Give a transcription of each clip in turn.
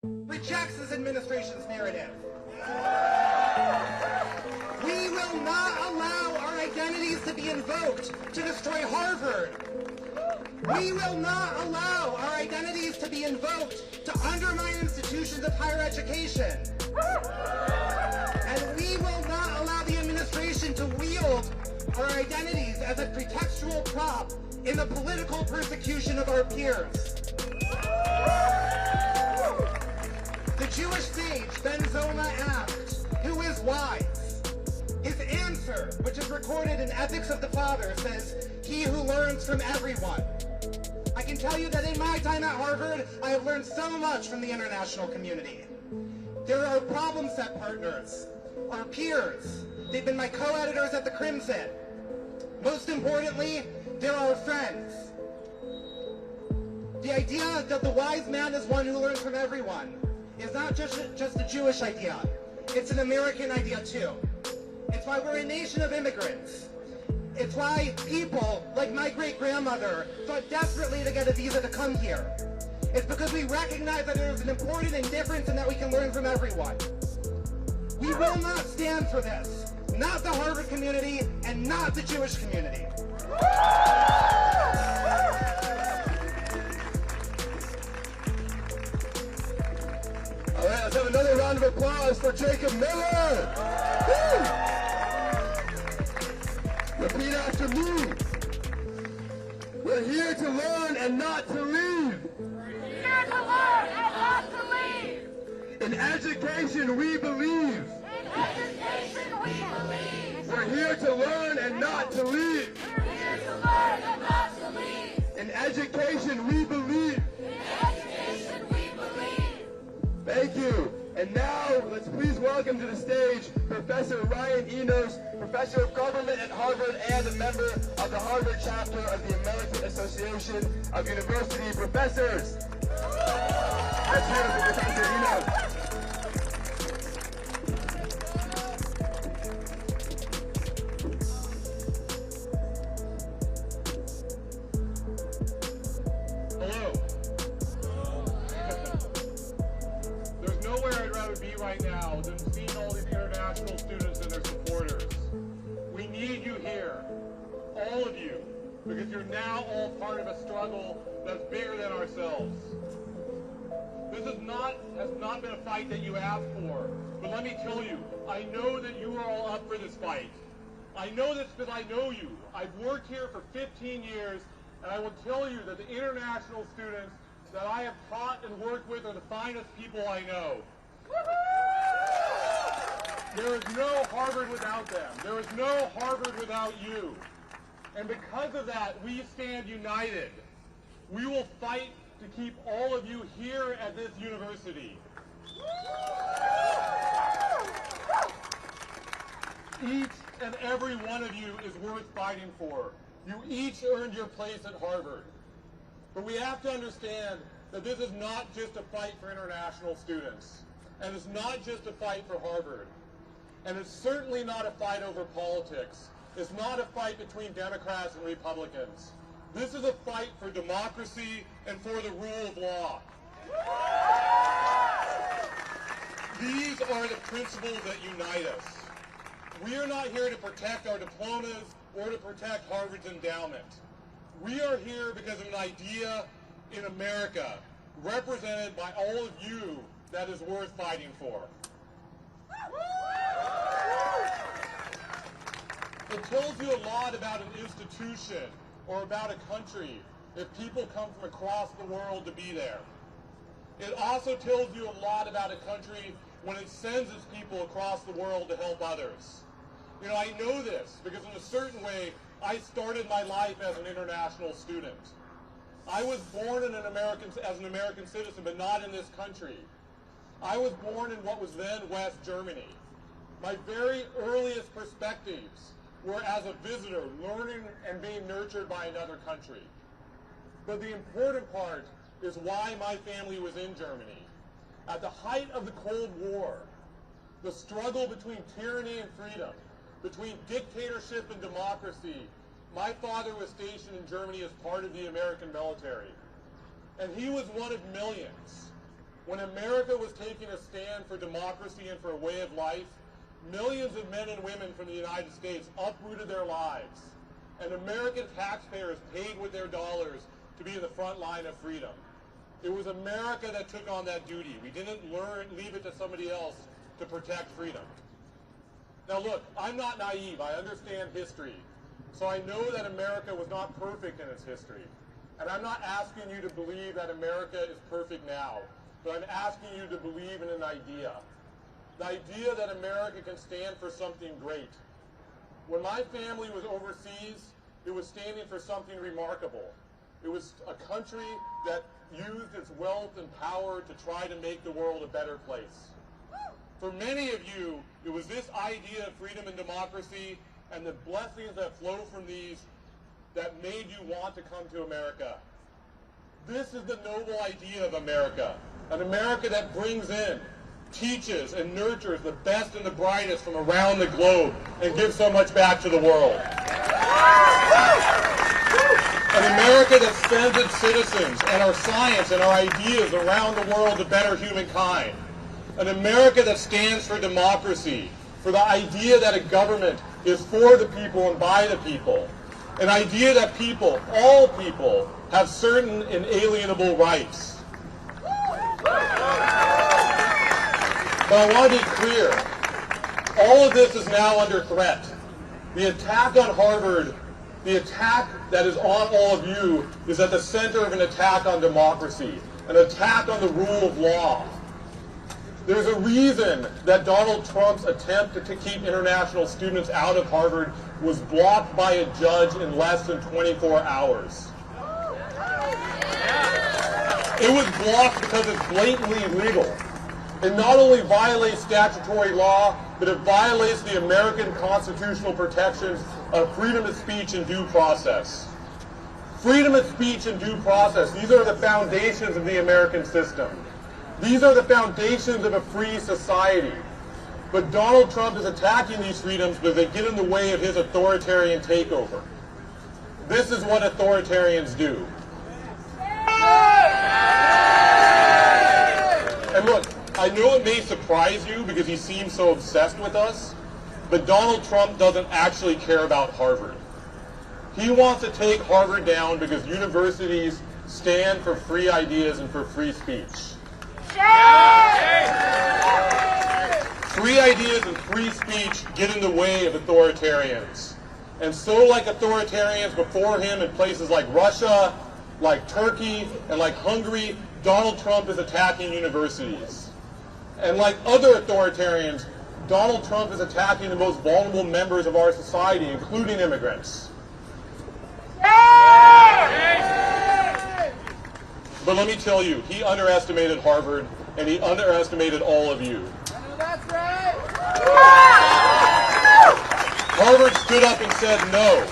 rejects this administration's narrative. We will not allow our identities to be invoked to destroy Harvard. We will not allow our identities to be invoked to undermine institutions of higher education. And we will not allow the administration to wield our identities as a pretextual prop in the political persecution of our peers. The Jewish sage Ben Zoma asked, "Who is wise?" His answer, which is recorded in Ethics of the Father, says, "He who learns from everyone." I can tell you that in my time at Harvard, I have learned so much from the international community. There are problem set partners, our peers. They've been my co-editors at the Crimson. Most importantly, they're our friends. The idea that the wise man is one who learns from everyone is not just a Jewish idea. It's an American idea too. It's why we're a nation of immigrants. It's why people, like my great-grandmother, fought desperately to get a visa to come here. It's because we recognize that there is an important difference and that we can learn from everyone. We will not stand for this. Not the Harvard community and not the Jewish community. All right, let's have another round of applause for Jacob Miller. Woo! Repeat after me. We're here to learn and not to leave. We're here to learn and not to leave. In education, we believe. In education, we believe. We're here to learn and not to leave. We're here to learn and not to leave. In education, we believe. In education, we believe. Thank you. And now, let's please welcome to the stage Professor Ryan Enos, Professor of Government at Harvard and a member of the Harvard chapter of the American Association of University Professors. Let's hear it for Professor Enos. Hello. There's nowhere I'd rather be right now than seeing all these international students and their supporters. We need you here, all of you, because you're now all part of a struggle that's bigger than ourselves. This has not been a fight that you asked for, but let me tell you, I know that you are all up for this fight. I know this because I know you. I've worked here for 15 years, and I will tell you that the international students that I have taught and worked with are the finest people I know. There is no Harvard without them. There is no Harvard without you. And because of that, we stand united. We will fight to keep all of you here at this university. Each and every one of you is worth fighting for. You each earned your place at Harvard. But we have to understand that this is not just a fight for international students. And it's not just a fight for Harvard. And it's certainly not a fight over politics. It's not a fight between Democrats and Republicans. This is a fight for democracy and for the rule of law. These are the principles that unite us. We are not here to protect our diplomas or to protect Harvard's endowment. We are here because of an idea in America, represented by all of you, that is worth fighting for. It tells you a lot about an institution or about a country if people come from across the world to be there. It also tells you a lot about a country when it sends its people across the world to help others. You know, I know this because in a certain way, I started my life as an international student. I was born as an American citizen, but not in this country. I was born in what was then West Germany. My very earliest perspectives were as a visitor, learning and being nurtured by another country. But the important part is why my family was in Germany. At the height of the Cold War, the struggle between tyranny and freedom, between dictatorship and democracy, my father was stationed in Germany as part of the American military. And he was one of millions. When America was taking a stand for democracy and for a way of life, millions of men and women from the United States uprooted their lives, and American taxpayers paid with their dollars to be in the front line of freedom. It was America that took on that duty. We didn't leave it to somebody else to protect freedom. Now look, I'm not naive. I understand history. So I know that America was not perfect in its history. And I'm not asking you to believe that America is perfect now, but I'm asking you to believe in an idea. The idea that America can stand for something great. When my family was overseas, it was standing for something remarkable. It was a country that used its wealth and power to try to make the world a better place. For many of you, it was this idea of freedom and democracy and the blessings that flow from these that made you want to come to America. This is the noble idea of America, an America that brings in, teaches, and nurtures the best and the brightest from around the globe and gives so much back to the world. An America that sends its citizens and our science and our ideas around the world to better humankind. An America that stands for democracy, for the idea that a government is for the people and by the people. An idea that people, all people, have certain inalienable rights. But I want to be clear, all of this is now under threat. The attack on Harvard, the attack that is on all of you, is at the center of an attack on democracy, an attack on the rule of law. There's a reason that Donald Trump's attempt to keep international students out of Harvard was blocked by a judge in less than 24 hours. It was blocked because it's blatantly illegal. It not only violates statutory law, but it violates the American constitutional protections of freedom of speech and due process. Freedom of speech and due process, these are the foundations of the American system. These are the foundations of a free society. But Donald Trump is attacking these freedoms because they get in the way of his authoritarian takeover. This is what authoritarians do. And look, I know it may surprise you because he seems so obsessed with us, but Donald Trump doesn't actually care about Harvard. He wants to take Harvard down because universities stand for free ideas and for free speech. Free ideas and free speech get in the way of authoritarians. And so like authoritarians before him in places like Russia, like Turkey, and like Hungary, Donald Trump is attacking universities. And like other authoritarians, Donald Trump is attacking the most vulnerable members of our society, including immigrants. But let me tell you, he underestimated Harvard, and he underestimated all of you. That's right. Harvard stood up and said no.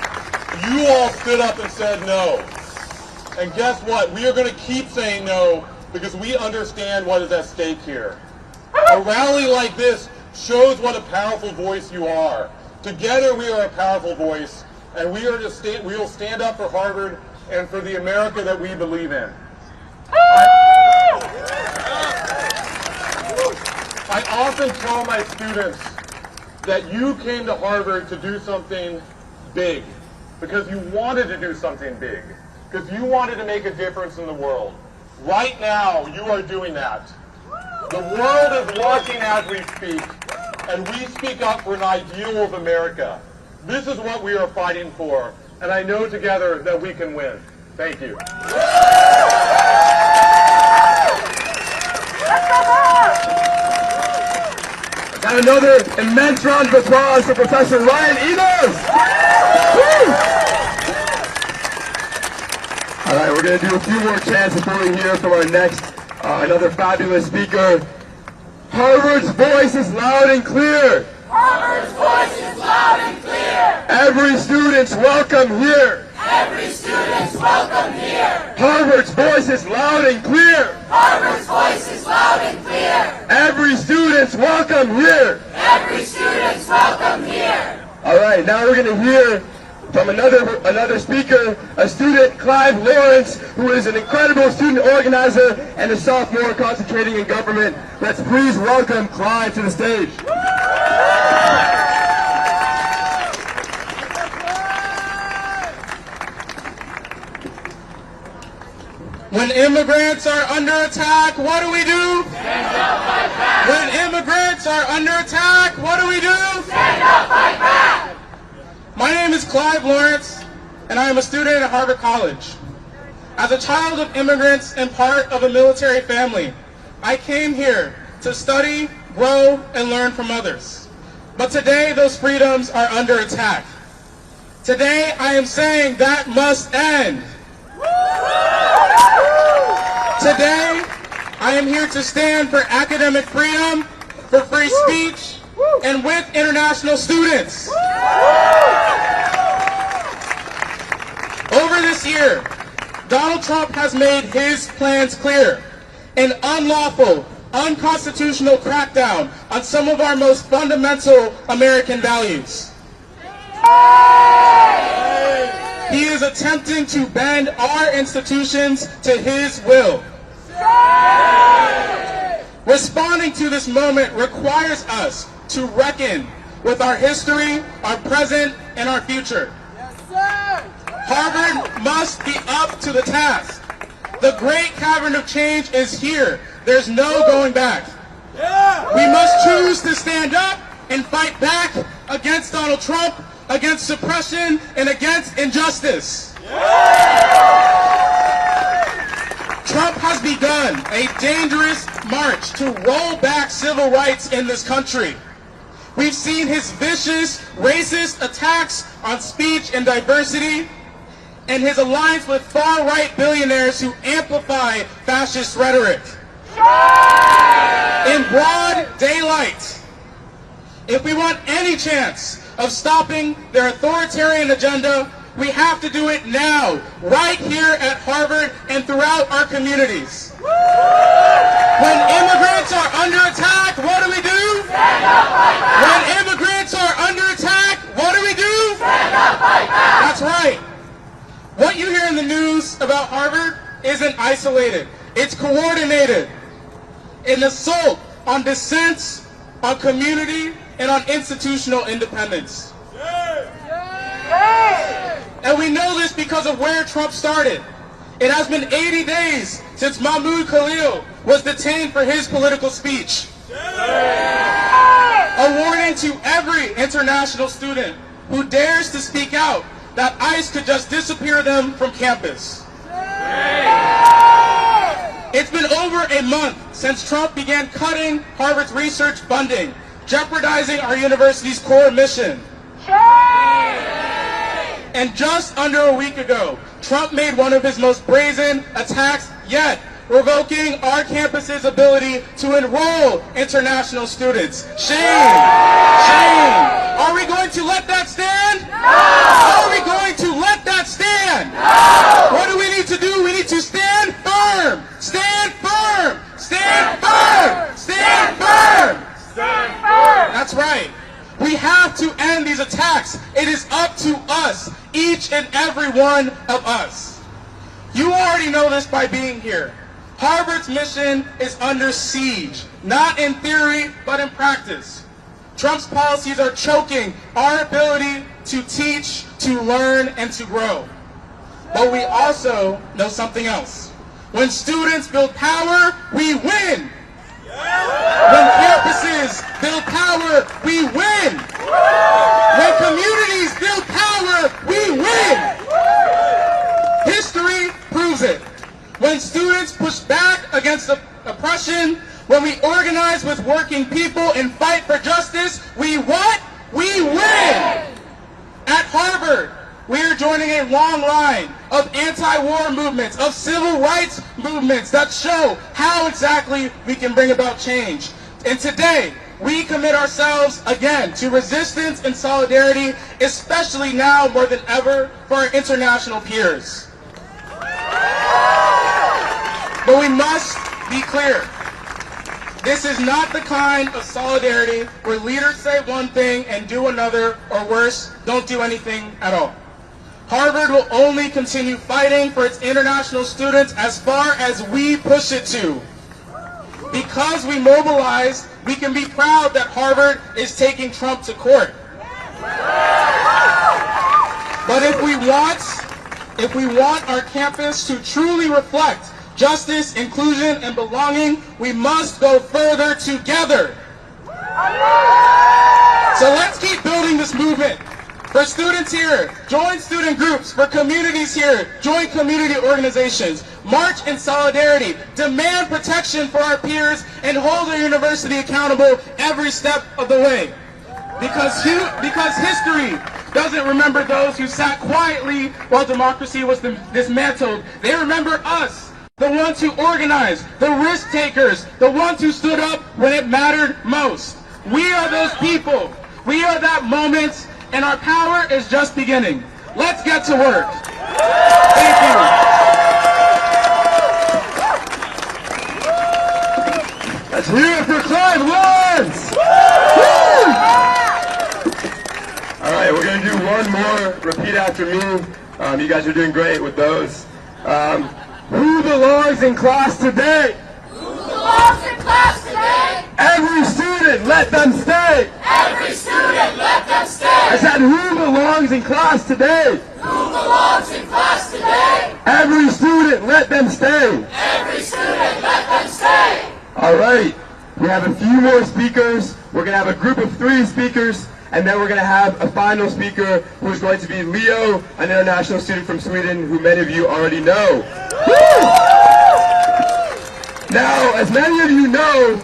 You all stood up and said no. And guess what? We are going to keep saying no because we understand what is at stake here. A rally like this shows what a powerful voice you are. Together we are a powerful voice, and we will stand up for Harvard and for the America that we believe in. I often tell my students that you came to Harvard to do something big, because you wanted to do something big, because you wanted to make a difference in the world. Right now, you are doing that. The world is watching as we speak, and we speak up for an ideal of America. This is what we are fighting for, and I know together that we can win. Thank you. And another immense round of applause for Professor Ryan Enos. All right, we're going to do a few more chants before we hear from our next, another fabulous speaker. Harvard's voice is loud and clear. Harvard's voice is loud and clear. Every student's welcome here. Every student's welcome here. Harvard's voice is loud and clear. Harvard's voice is loud and clear. Every student's welcome here. Every student's welcome here. All right, now we're going to hear From another speaker, a student, Clive Lawrence, who is an incredible student organizer and a sophomore concentrating in government. Let's please welcome Clive to the stage. When immigrants are under attack, what do we do? Stand up, fight back! When immigrants are under attack, what do we do? Stand up, fight back! My name is Clive Lawrence, and I am a student at Harvard College. As a child of immigrants and part of a military family, I came here to study, grow, and learn from others. But today, those freedoms are under attack. Today, I am saying that must end. Today, I am here to stand for academic freedom, for free speech, and with international students. Over this year, Donald Trump has made his plans clear. An unlawful, unconstitutional crackdown on some of our most fundamental American values. He is attempting to bend our institutions to his will. Responding to this moment requires us to reckon with our history, our present, and our future. Harvard must be up to the task. The great cavern of change is here. There's no going back. We must choose to stand up and fight back against Donald Trump, against suppression, and against injustice. Trump has begun a dangerous march to roll back civil rights in this country. We've seen his vicious, racist attacks on speech and diversity, and his alliance with far-right billionaires who amplify fascist rhetoric. In broad daylight, if we want any chance of stopping their authoritarian agenda, we have to do it now, right here at Harvard and throughout our communities. When immigrants are under attack, what do we do? Stand up, fight back! When immigrants are under attack, what do we do? Stand up, fight back! That's right. What you hear in the news about Harvard isn't isolated. It's coordinated. An assault on dissent, on community, and on institutional independence. And we know this because of where Trump started. It has been 80 days since Mahmoud Khalil was detained for his political speech. A warning to every international student who dares to speak out that ICE could just disappear them from campus. It's been over a month since Trump began cutting Harvard's research funding, jeopardizing our university's core mission. And just under a week ago, Trump made one of his most brazen attacks yet, revoking our campus's ability to enroll international students. Shame! Shame! Are we going to let that stand? No! Are we going to let that stand? No! What do we need to do? We need to stand firm! Stand firm! Stand firm! Stand firm! Stand firm! That's right. We have to end these attacks. It is up to us, each and every one of us. You already know this by being here. Harvard's mission is under siege, not in theory, but in practice. Trump's policies are choking our ability to teach, to learn, and to grow. But we also know something else. When students build power, we win. When campuses build power, we win. When communities build power, we win. History proves it. When students push back against oppression, when we organize with working people and fight for justice, we what? We win. At Harvard, we are joining a long line of anti-war movements, of civil rights movements that show how exactly we can bring about change. And today, we commit ourselves again to resistance and solidarity, especially now more than ever for our international peers. But we must be clear. This is not the kind of solidarity where leaders say one thing and do another, or worse, don't do anything at all. Harvard will only continue fighting for its international students as far as we push it to. Because we mobilize, we can be proud that Harvard is taking Trump to court. But if we want our campus to truly reflect justice, inclusion, and belonging, we must go further together. So let's keep building this movement. For students here, join student groups. For communities here, join community organizations. March in solidarity. Demand protection for our peers and hold our university accountable every step of the way. Because history doesn't remember those who sat quietly while democracy was dismantled. They remember us, the ones who organized, the risk takers, the ones who stood up when it mattered most. We are those people. We are that moment, and our power is just beginning. Let's get to work. Thank you. Let's hear it for Clive Lawrence! All right, we're going to do one more. Repeat after me. You guys are doing great with those. Who belongs in class today? Who belongs in class today? Every student, let them stay. Every student, let them stay. I said, who belongs in class today? Who belongs in class today? Every student, let them stay. Every student, let them stay. All right, we have a few more speakers. We're going to have a group of 3 speakers, and then we're going to have a final speaker who is going to be Leo, an international student from Sweden, who many of you already know. Now, as many of you know,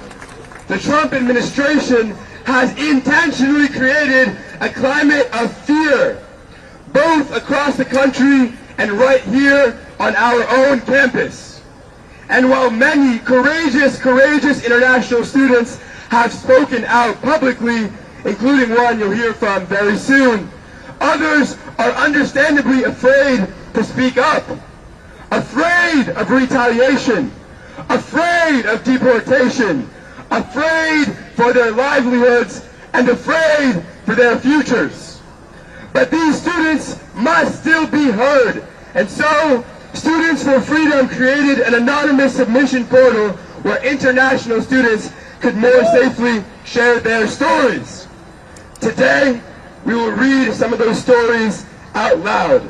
the Trump administration has intentionally created a climate of fear, both across the country and right here on our own campus. And while many courageous international students have spoken out publicly, including one you'll hear from very soon, others are understandably afraid to speak up, afraid of retaliation, afraid of deportation, afraid for their livelihoods, and afraid for their futures. But these students must still be heard, and so Students for Freedom created an anonymous submission portal where international students could more safely share their stories. Today, we will read some of those stories out loud.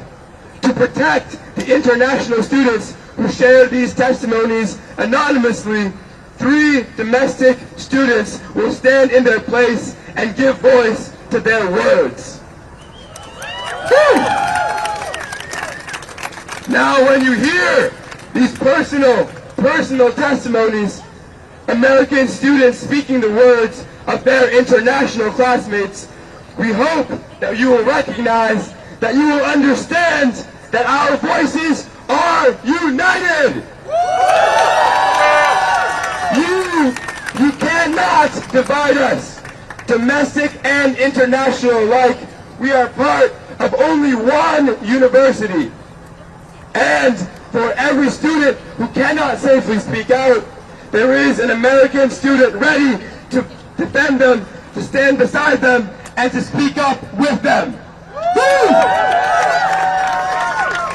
To protect the international students who share these testimonies anonymously, 3 domestic students will stand in their place and give voice to their words. Woo! Now, when you hear these personal testimonies, American students speaking the words of their international classmates, we hope that you will recognize, that you will understand that our voices are united. You cannot divide us, domestic and international alike. We are part of only one university. And for every student who cannot safely speak out, there is an American student ready to defend them, to stand beside them, and to speak up with them. Woo!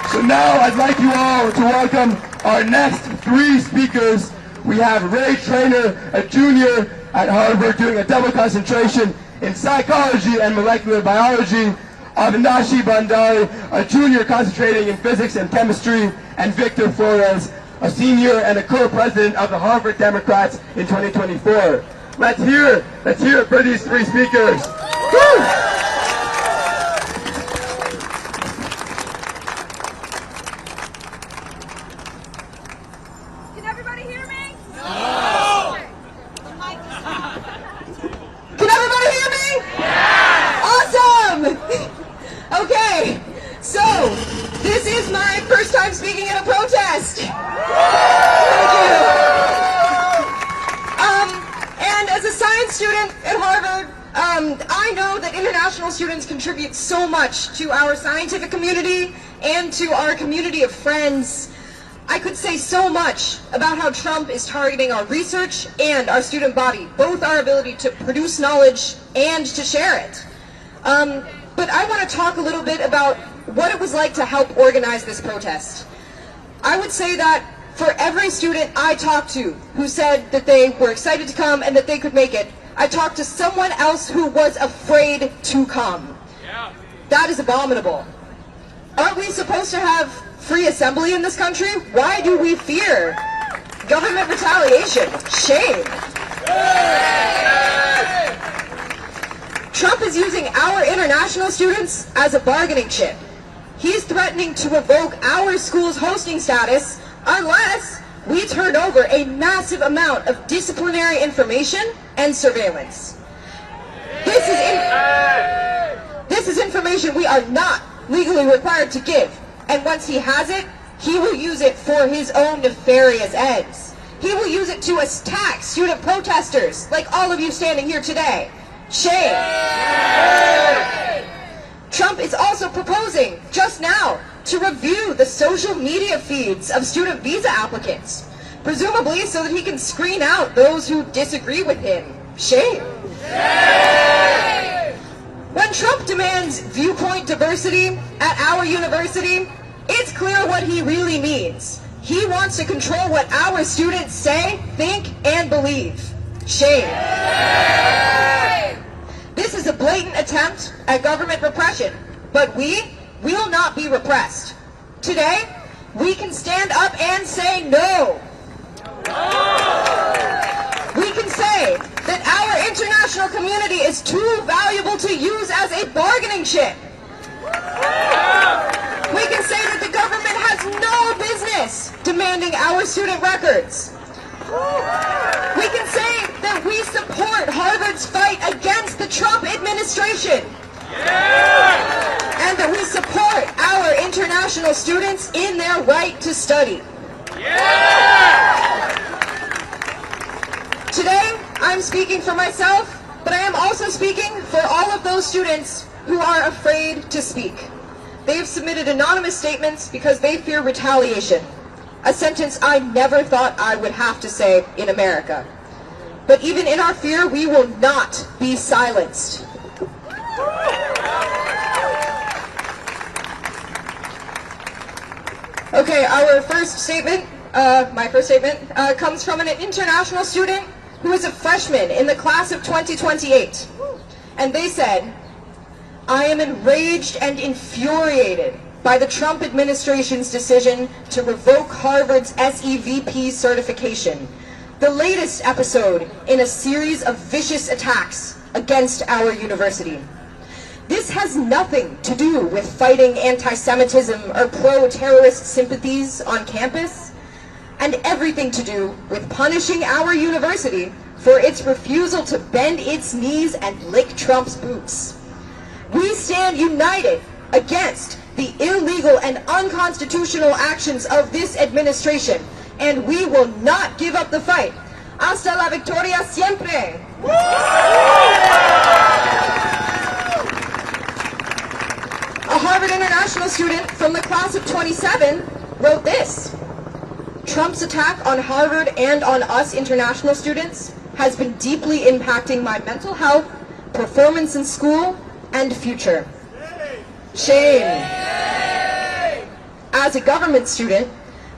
So now I'd like you all to welcome our next 3 speakers. We have Ray Traynor, a junior at Harvard doing a double concentration in psychology and molecular biology, Avinashi Bandari, a junior concentrating in physics and chemistry, and Victor Flores, a senior and a co-president of the Harvard Democrats in 2024. Let's hear it for these 3 speakers. Woo! Can everybody hear me? No! Can everybody hear me? Yeah! Awesome! Okay, so this is my first time speaking at a protest. Thank you. And as a science student at Harvard, I know that international students contribute so much to our scientific community and to our community of friends. I could say so much about how Trump is targeting our research and our student body, both our ability to produce knowledge and to share it. But I want to talk a little bit about what it was like to help organize this protest. I would say that for every student I talked to who said that they were excited to come and that they could make it, I talked to someone else who was afraid to come. Yeah. That is abominable. Aren't we supposed to have free assembly in this country? Why do we fear government retaliation? Shame. Trump is using our international students as a bargaining chip. He's threatening to revoke our school's hosting status unless we turn over a massive amount of disciplinary information and surveillance. This is information we are not legally required to give, and once he has it, he will use it for his own nefarious ends. He will use it to attack student protesters, like all of you standing here today. Shame. Trump is also proposing, just now, to review the social media feeds of student visa applicants, presumably so that he can screen out those who disagree with him. Shame. When Trump demands viewpoint diversity at our university, it's clear what he really means. He wants to control what our students say, think, and believe. Shame. This is a blatant attempt at government repression, but we will not be repressed. Today, we can stand up and say no. We can say that our international community is too valuable to use as a bargaining chip. We can say that the government has no business demanding our student records. We can say that we support Harvard's fight against the Trump administration. And that we support our international students in their right to study. Today, I'm speaking for myself, but I am also speaking for all of those students who are afraid to speak. They have submitted anonymous statements because they fear retaliation, a sentence I never thought I would have to say in America. But even in our fear, we will not be silenced. Okay, our first statement, my first statement, comes from an international student who is a freshman in the class of 2028. And they said, "I am enraged and infuriated by the Trump administration's decision to revoke Harvard's SEVP certification, the latest episode in a series of vicious attacks against our university. This has nothing to do with fighting anti-Semitism or pro-terrorist sympathies on campus, and everything to do with punishing our university for its refusal to bend its knees and lick Trump's boots. We stand united against the illegal and unconstitutional actions of this administration, and we will not give up the fight. Hasta la victoria siempre." A Harvard International student from the class of 27 wrote this: "Trump's attack on Harvard and on us international students has been deeply impacting my mental health, performance in school, and future. Shame. As a government student,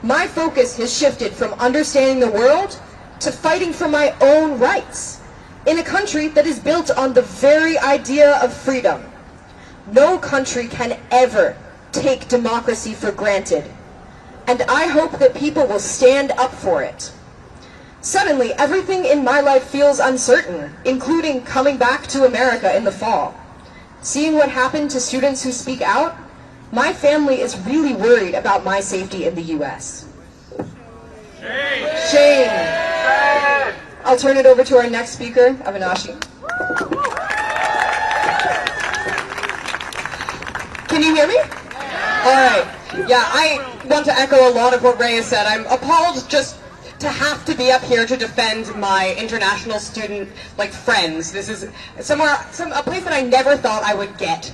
my focus has shifted from understanding the world to fighting for my own rights in a country that is built on the very idea of freedom. No country can ever take democracy for granted, and I hope that people will stand up for it. Suddenly, everything in my life feels uncertain, including coming back to America in the fall. Seeing what happened to students who speak out, my family is really worried about my safety in the U.S. Shame. I'll turn it over to our next speaker, Avinashi. Can you hear me? All right. Yeah, I want to echo a lot of what Ray has said. I'm appalled just to have to be up here to defend my international student, friends. This is a place that I never thought I would get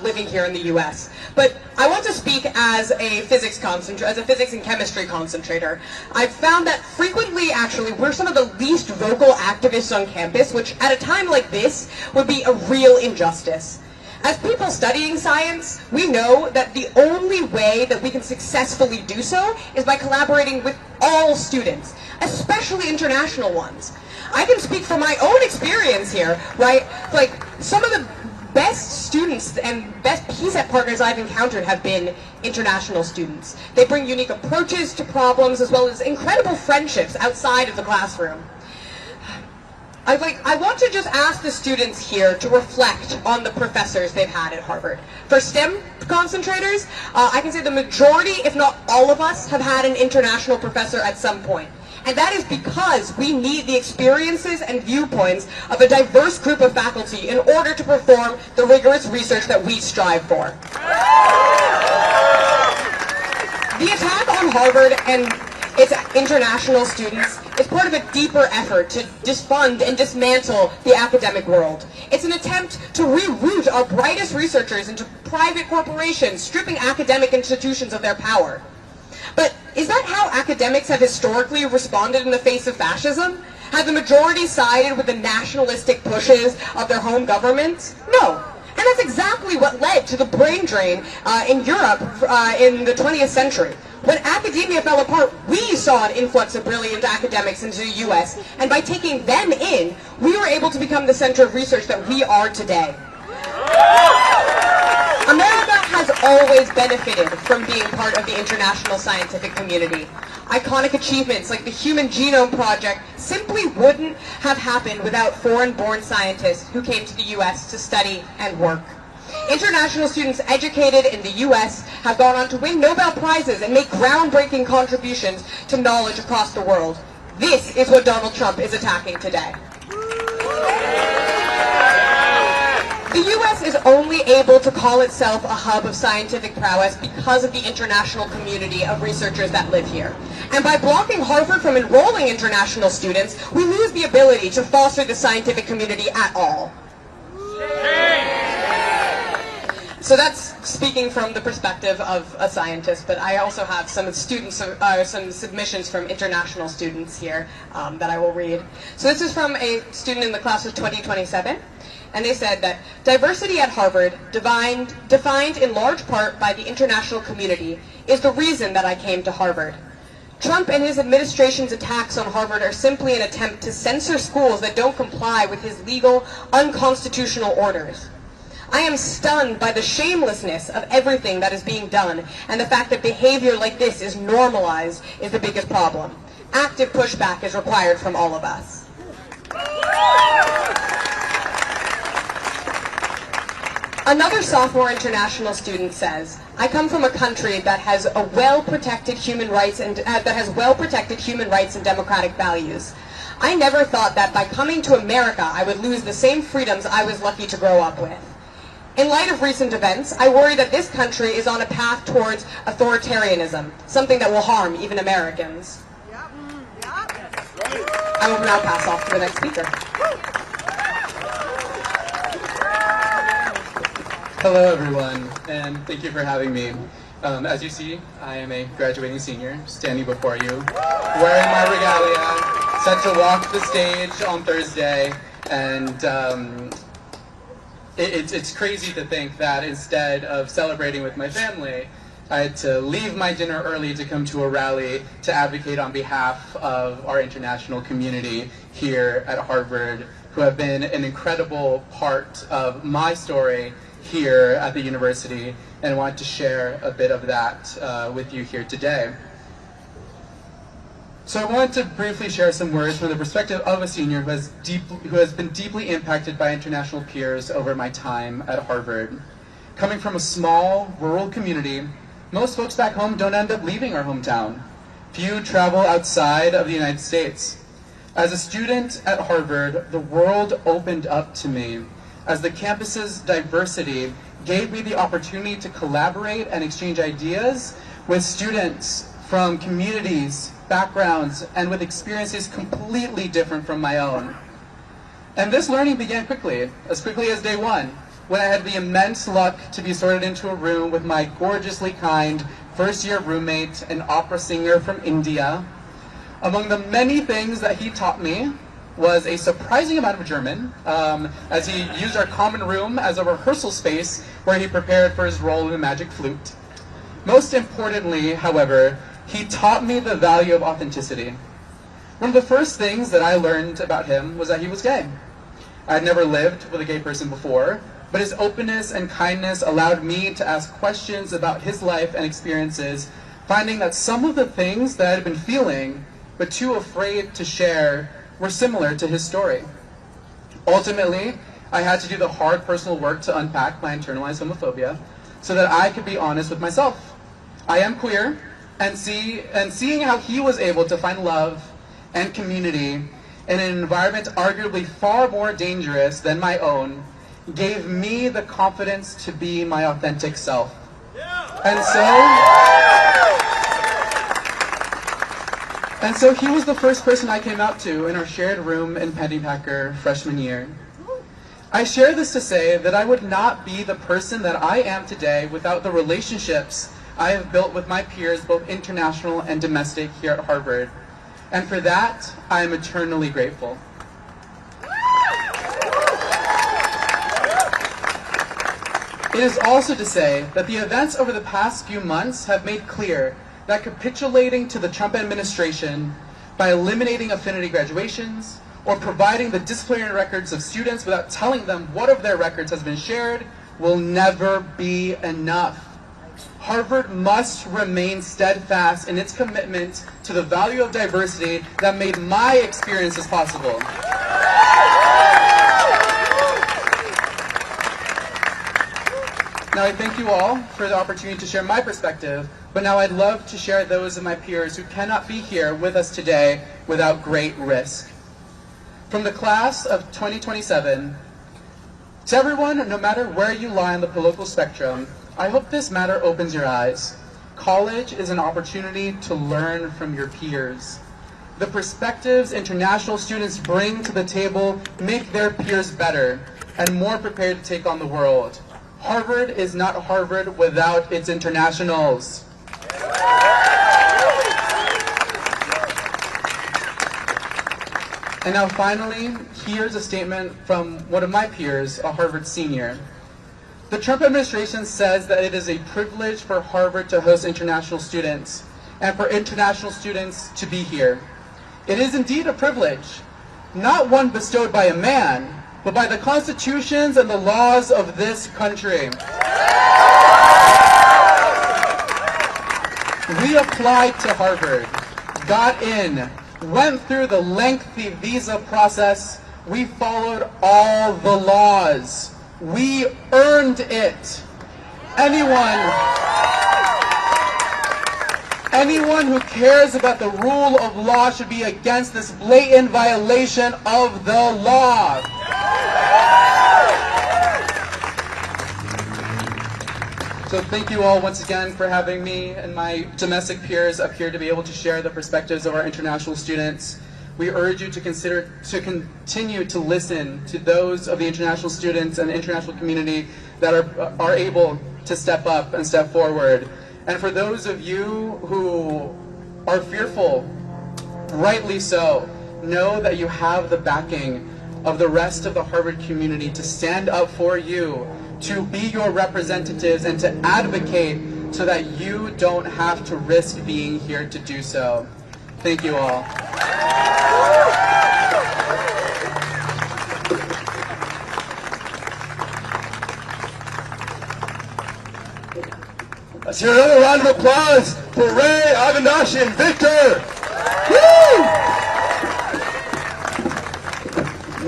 living here in the U.S. But I want to speak as a physics and chemistry concentrator. I've found that frequently, actually, we're some of the least vocal activists on campus, which at a time like this would be a real injustice. As people studying science, we know that the only way that we can successfully do so is by collaborating with all students, especially international ones. I can speak from my own experience here, right? Like, some of the best students and best PSET partners I've encountered have been international students. They bring unique approaches to problems as well as incredible friendships outside of the classroom. I want to just ask the students here to reflect on the professors they've had at Harvard. For STEM concentrators, I can say the majority, if not all of us, have had an international professor at some point. And that is because we need the experiences and viewpoints of a diverse group of faculty in order to perform the rigorous research that we strive for. The attack on Harvard and its international students is part of a deeper effort to defund and dismantle the academic world. It's an attempt to reroute our brightest researchers into private corporations, stripping academic institutions of their power. But is that how academics have historically responded in the face of fascism? Have the majority sided with the nationalistic pushes of their home governments? No. And that's exactly what led to the brain drain in Europe in the 20th century. When academia fell apart, we saw an influx of brilliant academics into the US, and by taking them in, we were able to become the center of research that we are today. America has always benefited from being part of the international scientific community. Iconic achievements like the Human Genome Project simply wouldn't have happened without foreign-born scientists who came to the US to study and work. International students educated in the US have gone on to win Nobel Prizes and make groundbreaking contributions to knowledge across the world. This is what Donald Trump is attacking today. The US is only able to call itself a hub of scientific prowess because of the international community of researchers that live here. And by blocking Harvard from enrolling international students, we lose the ability to foster the scientific community at all. So that's speaking from the perspective of a scientist, but I also have some students, some submissions from international students here that I will read. So this is from a student in the class of 2027, and they said that diversity at Harvard, defined in large part by the international community, is the reason that I came to Harvard. Trump and his administration's attacks on Harvard are simply an attempt to censor schools that don't comply with his legal, unconstitutional orders. I am stunned by the shamelessness of everything that is being done, and the fact that behavior like this is normalized is the biggest problem. Active pushback is required from all of us. Another sophomore international student says, I come from a country that has a well-protected human rights and democratic values. I never thought that by coming to America I would lose the same freedoms I was lucky to grow up with. In light of recent events, I worry that this country is on a path towards authoritarianism, something that will harm even Americans. I will now pass off to the next speaker. Hello everyone, and thank you for having me. As you see, I am a graduating senior, standing before you, wearing my regalia, set to walk the stage on Thursday, and it's crazy to think that instead of celebrating with my family, I had to leave my dinner early to come to a rally to advocate on behalf of our international community here at Harvard, who have been an incredible part of my story here at the university, and want to share a bit of that with you here today. So I want to briefly share some words from the perspective of a senior who has been deeply impacted by international peers over my time at Harvard. Coming from a small, rural community, most folks back home don't end up leaving our hometown. Few travel outside of the United States. As a student at Harvard, the world opened up to me as the campus's diversity gave me the opportunity to collaborate and exchange ideas with students from communities, backgrounds, and with experiences completely different from my own. And this learning began quickly as day one, when I had the immense luck to be sorted into a room with my gorgeously kind first-year roommate, an opera singer from India. Among the many things that he taught me was a surprising amount of German, as he used our common room as a rehearsal space where he prepared for his role in the magic flute. Most importantly, however, he taught me the value of authenticity. One of the first things that I learned about him was that he was gay. I had never lived with a gay person before, but his openness and kindness allowed me to ask questions about his life and experiences, finding that some of the things that I had been feeling, but too afraid to share, were similar to his story. Ultimately, I had to do the hard personal work to unpack my internalized homophobia so that I could be honest with myself. I am queer, and seeing how he was able to find love and community in an environment arguably far more dangerous than my own gave me the confidence to be my authentic self. And so he was the first person I came out to in our shared room in Pennypacker freshman year. I share this to say that I would not be the person that I am today without the relationships I have built with my peers, both international and domestic, here at Harvard. And for that, I am eternally grateful. It is also to say that the events over the past few months have made clear that capitulating to the Trump administration by eliminating affinity graduations or providing the disciplinary records of students without telling them what of their records has been shared will never be enough. Harvard must remain steadfast in its commitment to the value of diversity that made my experiences possible. Now, I thank you all for the opportunity to share my perspective, but now I'd love to share those of my peers who cannot be here with us today without great risk. From the class of 2027, to everyone, no matter where you lie on the political spectrum, I hope this matter opens your eyes. College is an opportunity to learn from your peers. The perspectives international students bring to the table make their peers better and more prepared to take on the world. Harvard is not Harvard without its internationals. And now finally, here's a statement from one of my peers, a Harvard senior. The Trump administration says that it is a privilege for Harvard to host international students and for international students to be here. It is indeed a privilege, not one bestowed by a man, but by the constitutions and the laws of this country. We applied to Harvard, got in, went through the lengthy visa process. We followed all the laws. We earned it. Anyone who cares about the rule of law should be against this blatant violation of the law. So thank you all once again for having me and my domestic peers up here to be able to share the perspectives of our international students. We urge you to continue to listen to those of the international students and the international community that are able to step up and step forward. And for those of you who are fearful, rightly so, know that you have the backing of the rest of the Harvard community to stand up for you, to be your representatives, and to advocate so that you don't have to risk being here to do so. Thank you all. Let's hear another round of applause for Ray, Avinash, and Victor. Woo!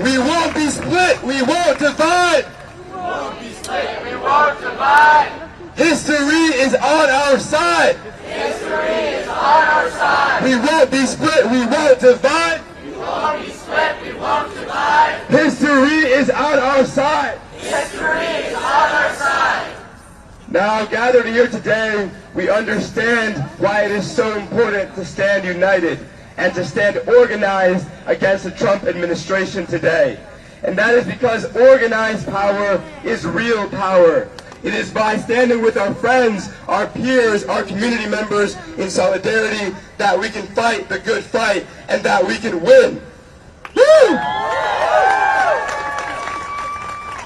We won't be split. We won't divide. We won't be split. We won't divide. History is on our side. History is on our side. We won't be split. We won't divide. We won't be split. We won't divide. History is on our side. History is on our side. Now, gathered here today, we understand why it is so important to stand united and to stand organized against the Trump administration today. And that is because organized power is real power. It is by standing with our friends, our peers, our community members in solidarity that we can fight the good fight and that we can win. Woo!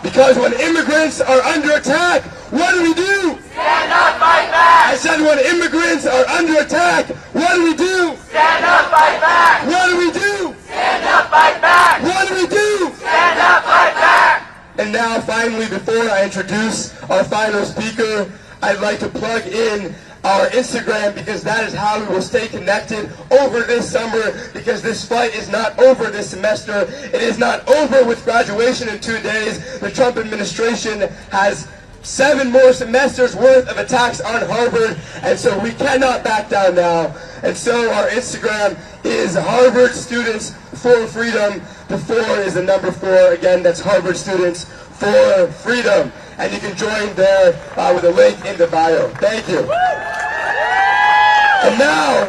Because when immigrants are under attack, what do we do? Stand up, fight back! I said when immigrants are under attack, what do we do? Stand up, fight back! What do we do? Stand up, fight back! What do we do? Stand up, fight back! And now finally, before I introduce our final speaker, I'd like to plug in our Instagram, because that is how we will stay connected over this summer, because this fight is not over this semester. It is not over with graduation in 2 days. The Trump administration has 7 more semesters worth of attacks on Harvard, and so we cannot back down now. And so our Instagram is Harvard Students for Freedom. The 4 is the number 4. Again, that's Harvard Students for Freedom. And you can join there with a link in the bio. Thank you. And now,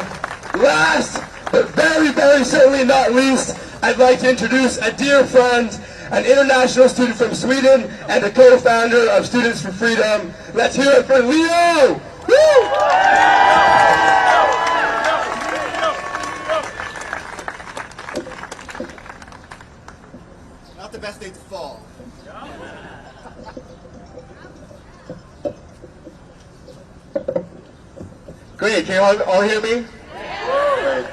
last but very, very certainly not least, I'd like to introduce a dear friend, an international student from Sweden, and a co-founder of Students for Freedom. Let's hear it for Leo! Woo! Not the best day to fall. Great, can you all hear me? Great.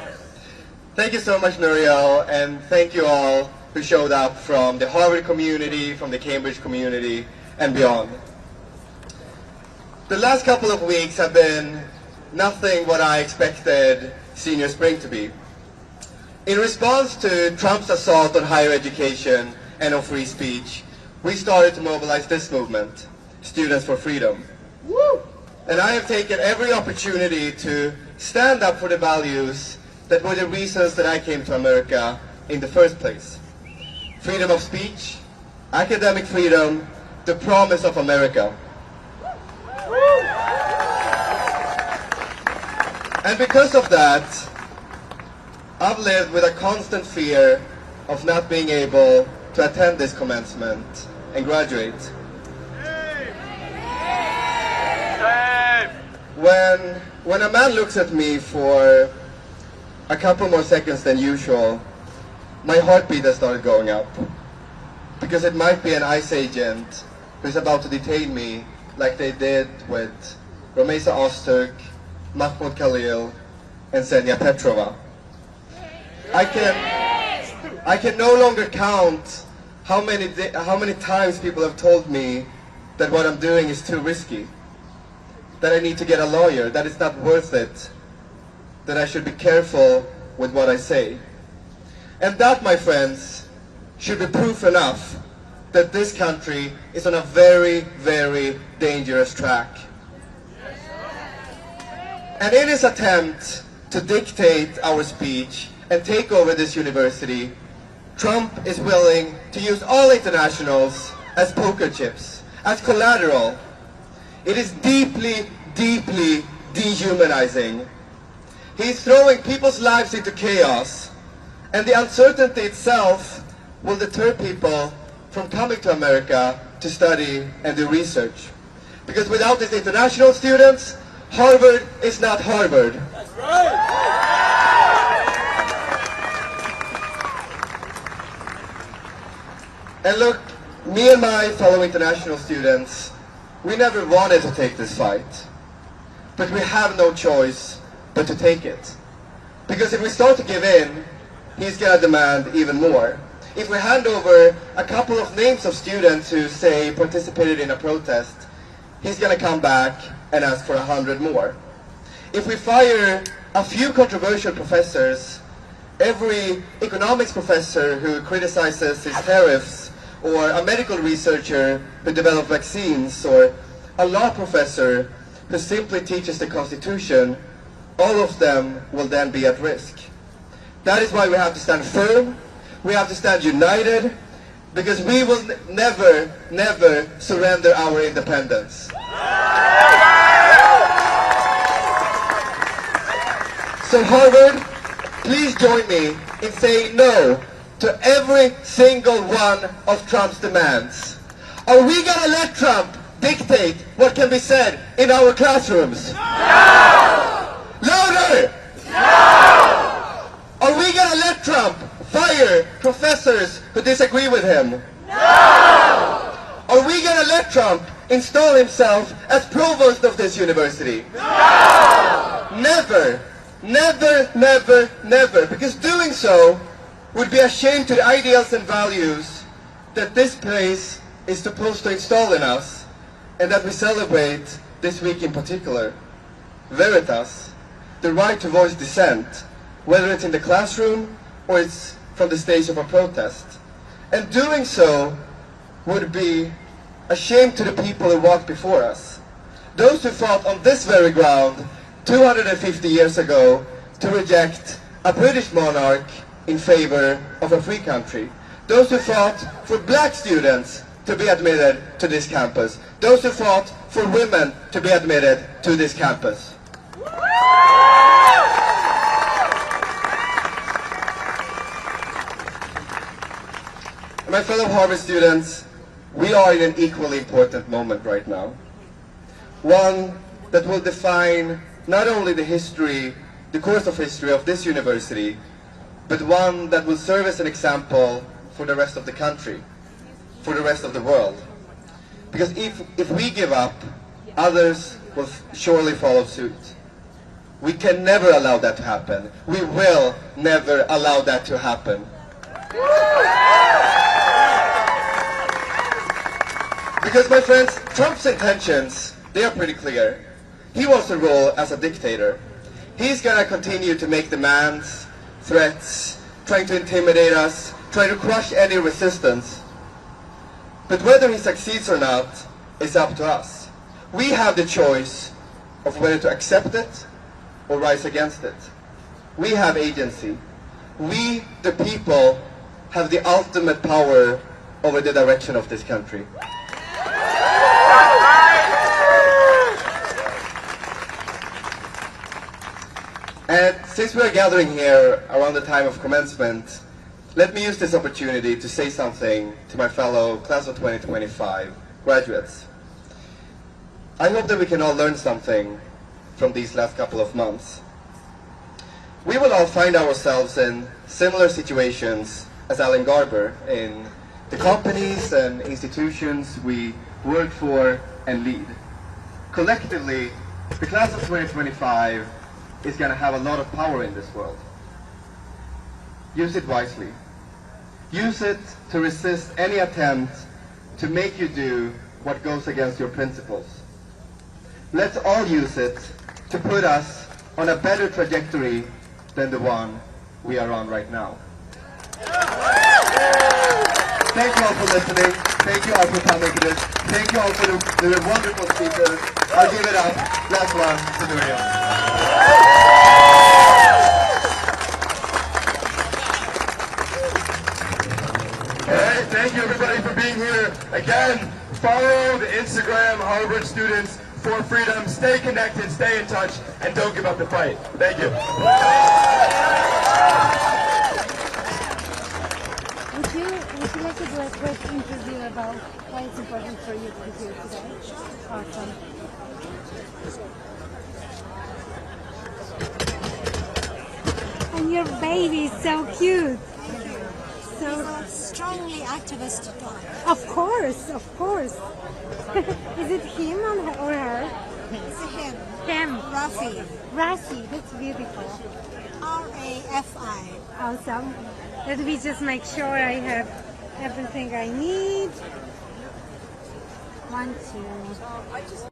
Thank you so much, Nouriel, and thank you all who showed up from the Harvard community, from the Cambridge community, and beyond. The last couple of weeks have been nothing what I expected senior spring to be. In response to Trump's assault on higher education and on free speech, we started to mobilize this movement, Students for Freedom. Woo! And I have taken every opportunity to stand up for the values that were the reasons that I came to America in the first place. Freedom of speech, academic freedom, the promise of America. And because of that, I've lived with a constant fear of not being able to attend this commencement and graduate. When a man looks at me for a couple more seconds than usual, my heartbeat has started going up. Because it might be an ICE agent who's about to detain me like they did with Romesa Ozturk, Mahmoud Khalil, and Xenia Petrova. I can no longer count how many times people have told me that what I'm doing is too risky, that I need to get a lawyer, that it's not worth it, that I should be careful with what I say. And that, my friends, should be proof enough that this country is on a very, very dangerous track. And in his attempt to dictate our speech and take over this university, Trump is willing to use all internationals as poker chips, as collateral. It is deeply, deeply dehumanizing. He's throwing people's lives into chaos, and the uncertainty itself will deter people from coming to America to study and do research. Because without these international students, Harvard is not Harvard. That's right. And look, me and my fellow international students, we never wanted to take this fight. But we have no choice but to take it. Because if we start to give in, he's going to demand even more. If we hand over a couple of names of students who, say, participated in a protest, he's going to come back and ask for 100 more. If we fire a few controversial professors, every economics professor who criticizes his tariffs, or a medical researcher who develops vaccines, or a law professor who simply teaches the Constitution, all of them will then be at risk. That is why we have to stand firm, we have to stand united, because we will never, never surrender our independence. So Harvard, please join me in saying no to every single one of Trump's demands. Are we going to let Trump dictate what can be said in our classrooms? No! Louder! No! Are we going to let Trump fire professors who disagree with him? No! Are we gonna let Trump install himself as provost of this university? No! Never, never, never, never, because doing so would be a shame to the ideals and values that this place is supposed to install in us, and that we celebrate this week in particular. Veritas, the right to voice dissent, whether it's in the classroom or it's from the stage of a protest. And doing so would be a shame to the people who walked before us. Those who fought on this very ground 250 years ago to reject a British monarch in favor of a free country. Those who fought for black students to be admitted to this campus. Those who fought for women to be admitted to this campus. My fellow Harvard students, we are in an equally important moment right now. One that will define not only the history, the course of history of this university, but one that will serve as an example for the rest of the country, for the rest of the world. Because if we give up, others will surely follow suit. We can never allow that to happen. We will never allow that to happen. Because, my friends, Trump's intentions, they are pretty clear. He wants to rule as a dictator. He's gonna continue to make demands, threats, trying to intimidate us, trying to crush any resistance. But whether he succeeds or not is up to us. We have the choice of whether to accept it or rise against it. We have agency. We, the people, have the ultimate power over the direction of this country. And since we are gathering here around the time of commencement, let me use this opportunity to say something to my fellow class of 2025 graduates. I hope that we can all learn something from these last couple of months. We will all find ourselves in similar situations as Alan Garber in the companies and institutions we work for and lead. Collectively, the class of 2025 is going to have a lot of power in this world. Use it wisely. Use it to resist any attempt to make you do what goes against your principles. Let's all use it to put us on a better trajectory than the one we are on right now. Thank you all for listening. Thank you all for coming to this. Thank you all for the wonderful speakers. I'll give it up. Last one to Miriam. Alright, thank you everybody for being here. Again, follow the Instagram Harvard Students for Freedom. Stay connected, stay in touch, and don't give up the fight. Thank you. Would you like to do a quick interview about why it's important for you to be here today? Awesome. And your baby is so cute. So strongly activist dog. Of course, of course. Is it him or her? It's a him. Him. Rafi. Rafi, that's beautiful. R-A-F-I. Awesome. Let me just make sure I have everything I need. 1, 2.